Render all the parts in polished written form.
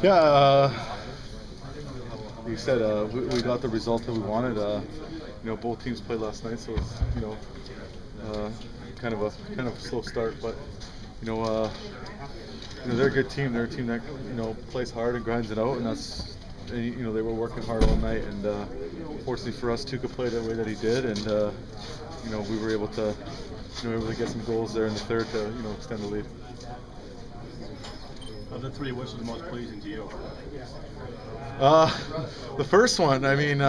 Yeah, you said we got the result that we wanted. Both teams played last night, so it's kind of a slow start, but they're a good team. They're a team that plays hard and grinds it out, and they were working hard all night. And fortunately for us, Tuukka played the way that he did, and we were able to get some goals there in the third to extend the lead. Of the three, which is the most pleasing to you? The first one. I mean,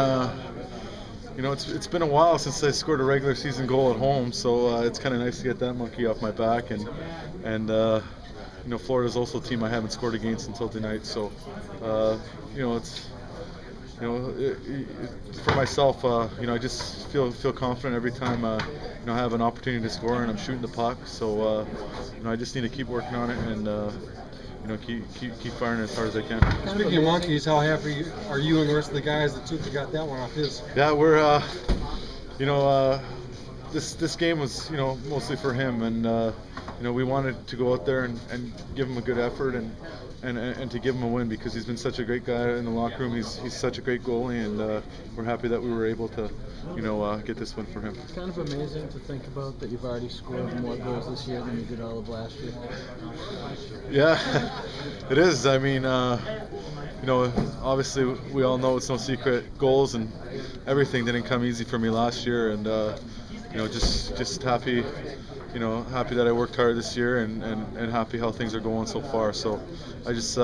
it's been a while since I scored a regular season goal at home, so it's kind of nice to get that monkey off my back. And Florida's also a team I haven't scored against until tonight. So, for myself, I just feel confident every time I have an opportunity to score and I'm shooting the puck. So, I just need to keep working on it and. Keep firing as hard as I can. Speaking of monkeys, how happy are you and the rest of the guys that Tuukka got that one off his? Yeah, we're, this game was, mostly for him, and we wanted to go out there and give him a good effort and to give him a win because he's been such a great guy in the locker room. He's such a great goalie, and we're happy that we were able to, get this win for him. It's kind of amazing to think about that you've already scored more goals this year than you did all of last year. Yeah, it is. I mean, obviously we all know it's no secret. Goals and everything didn't come easy for me last year, and just happy. Happy that I worked hard this year and happy how things are going so far. So I just,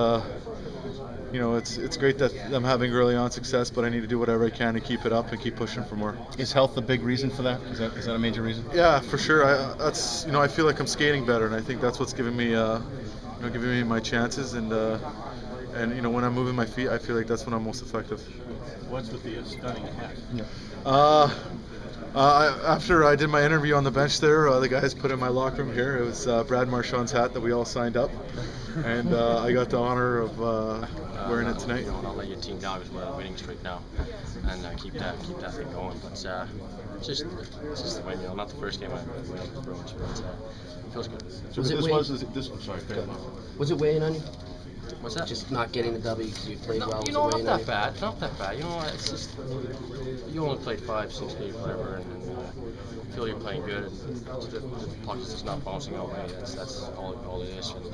it's great that I'm having early on success, but I need to do whatever I can to keep it up and keep pushing for more. Is health a big reason for that? Is that a major reason? Yeah, for sure. I feel like I'm skating better, and I think that's what's giving me my chances. And when I'm moving my feet, I feel like that's when I'm most effective. What's with the stunning hat? Yeah. After I did my interview on the bench there, the guys put in my locker room here. It was Brad Marchand's hat that we all signed up, and I got the honor of wearing it tonight. Don't let your team down because we're on a winning streak now, and keep that thing going. But it's just the win. Not the first game I won with the Bruins, but it feels good. So Was it weighing on you? What's that? Just not getting the W because you played well. Not that bad. Not that bad. It's just you only played 5-6 games, whatever, and you feel you're playing good. And the puck is just not bouncing away. That's all it is. And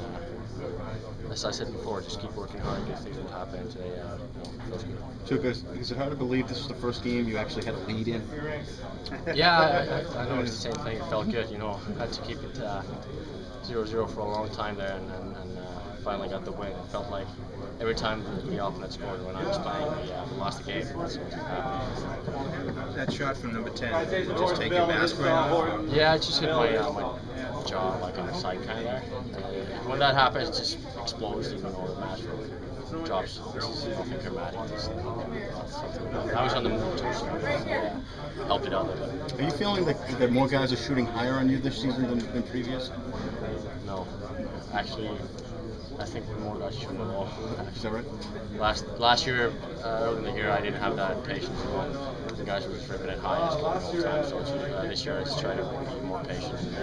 as I said before, just keep working hard and good things will happen. And today, it feels good. Tuukka, is it hard to believe this is the first game you actually had a lead in? Yeah, I know it's the same thing. It felt good. I had to keep it 0-0 for a long time there, and finally got the win. It felt like every time the opponent scored when I was playing, we lost the game. That shot from number 10, did it just take your mask right off? Yeah, it just hit my jaw, like on the side kind of there. When that happens, it just explodes, the match drops. This is nothing dramatic. I was on the move too, so helped it out a little bit. Are you feeling that more guys are shooting higher on you this season than previous? No, actually. I think we're more guys shooting the ball. Is that right? Last year, early in the year, I didn't have that patience. The guys were just ripping it high all the time. So this year, I just try to be more patient and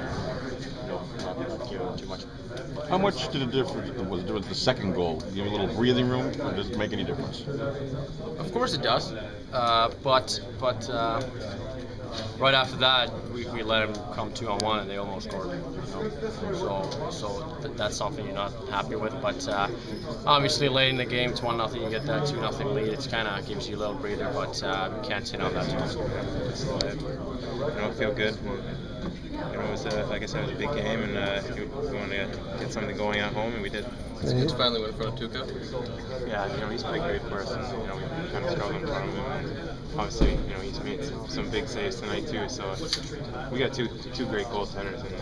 not give them too much. How much did it differ with the second goal? Give you a little breathing room, or does it make any difference? Of course it does, but right after that, we let them come 2-on-1 and they almost scored. So that's something you're not happy with. But obviously, late in the game, it's 1-0. You get that 2-0 lead. It kind of gives you a little breather, but you can't sit on that too much. I feel good. It was, like I said, it was a big game, and we wanted to get something going at home, and we did. It's finally went in front of Tuukka. Yeah, he's played great for us, and we kind of struggled in front of him. And obviously, he's made some big saves tonight too. So we got two great goaltenders, and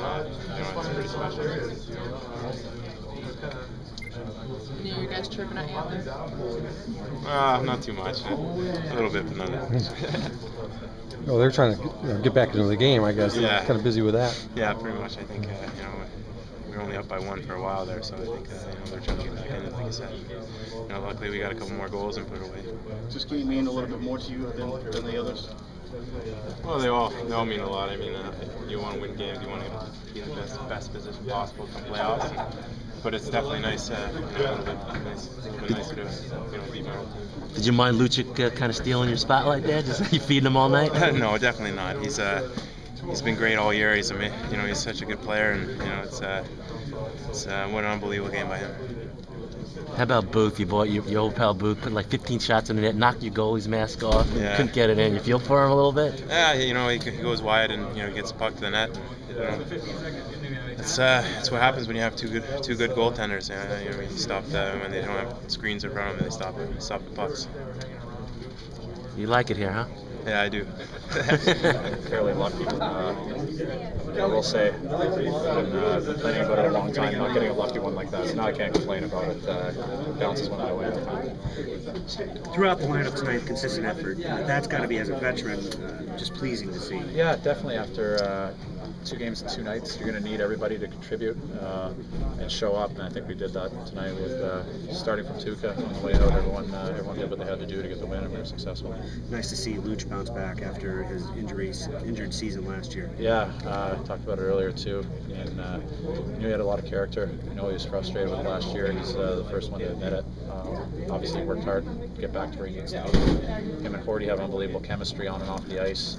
it's pretty special. Any of you guys chirping at you? Not too much. A little bit, but not that much. Well, they're trying to get back into the game, I guess. Yeah. They're kind of busy with that. Yeah, pretty much. I think we were only up by 1 for a while there, so I think they're trying to get back in it, like I said. Luckily we got a couple more goals and put it away. Does this game mean a little bit more to you than the others? Well, they all mean a lot. I mean, you want to win games, you want to be in the best position possible come playoffs. But it's definitely nice, a little bit nicer to beat my own team. Did you mind Lucic kind of stealing your spotlight there? Just you feeding him all night? No, definitely not. He's been great all year. He's such a good player, and it's what an unbelievable game by him. How about Booth? You bought your old pal Booth, put like 15 shots in the net, knocked your goalie's mask off, Yeah. couldn't get it in. You feel for him a little bit? Yeah, he goes wide and gets the puck to the net. It's what happens when you have two good goaltenders. You stop them when they don't have screens in front of them. They stop the pucks. You like it here, huh? Yeah, I do. Fairly lucky. I will say, I've been complaining about it a long time, not getting a lucky one like that. So now I can't complain about it. Bounces one out of the way. Throughout the lineup tonight, consistent effort. That's got to be, as a veteran, just pleasing to see. Yeah, definitely. After 2 games and 2 nights, you're going to need everybody to contribute and show up. And I think we did that tonight with starting from Tuukka on the way out. Everyone did what they had to do to get the win, and we were successful. Nice to see Lucic bounce back after his injured season last year. Yeah, I talked about it earlier too, and knew he had a lot of character. He was frustrated with last year. He's the first one to admit it. Obviously worked hard to get back to where he needs to be. Him and Horty have unbelievable chemistry on and off the ice.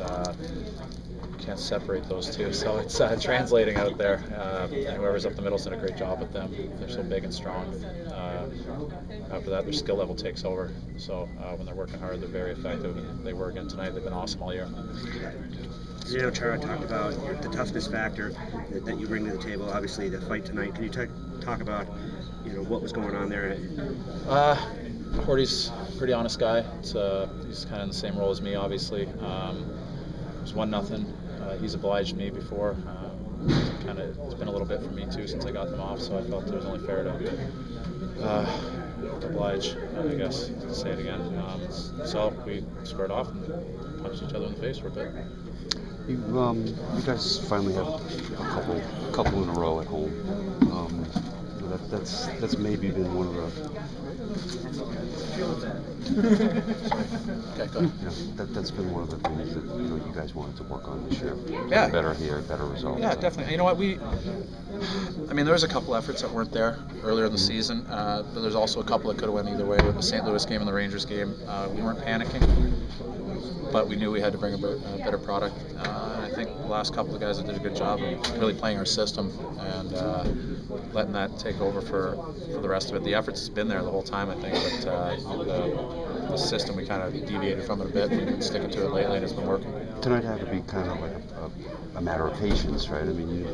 Can't separate those two, so it's translating out there. And whoever's up the middle's done a great job with them. They're so big and strong. After that, their skill level takes over. So when they're working hard, they're very effective, and they were again tonight. They've been awesome all year. Chara talked about the toughness factor that you bring to the table. Obviously, the fight tonight. Can you talk about what was going on there? Horty's a pretty honest guy. He's kind of in the same role as me, obviously. It was 1-0. He's obliged me before. It's been a little bit for me too since I got them off, so I felt it was only fair to oblige, I guess, to say it again. So we squared off and punched each other in the face for a bit. You guys finally have a couple in a row at home. That's maybe been one of the. That's been one of the things that you guys wanted to work on this year. Yeah. Better here, better results. Yeah, definitely. You know what? There was a couple efforts that weren't there earlier in the season, but there's also a couple that could have went either way with the St. Louis game and the Rangers game. We weren't panicking, but we knew we had to bring a better product. And I think the last couple of guys that did a good job of really playing our system and letting that take over for the rest of it. The efforts has been there the whole time, I think, but the system, we kind of deviated from it a bit. We've been sticking to it lately, and it's been working. Tonight had to be kind of like a matter of patience, right? I mean,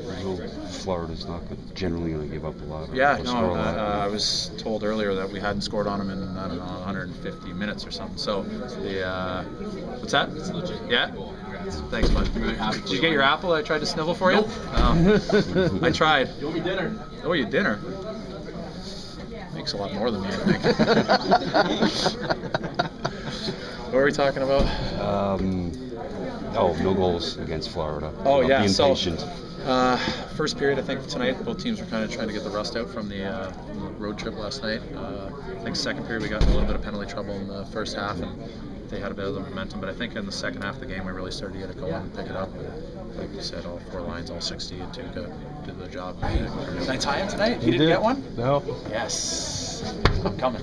Florida's not generally going to give up a lot. I was told earlier that we hadn't scored on them in, 150 minutes or something. So, what's that? It's legit. Yeah? Thanks, bud. Did you get your apple I tried to snivel for you? Nope. I tried. You owe me dinner. Owe you dinner? Makes a lot more than me, I think. What were we talking about? No goals against Florida. Oh, yeah. Being patient. First period, I think tonight both teams were kind of trying to get the rust out from the road trip last night. I think second period we got in a little bit of penalty trouble in the first half, and they had a bit of the momentum. But I think in the second half of the game we really started to get it going and pick it up. Like you said, all 4 lines, all 60, and Tuukka did their job. Did I tie him tonight? You didn't get one? No. Yes. I'm coming.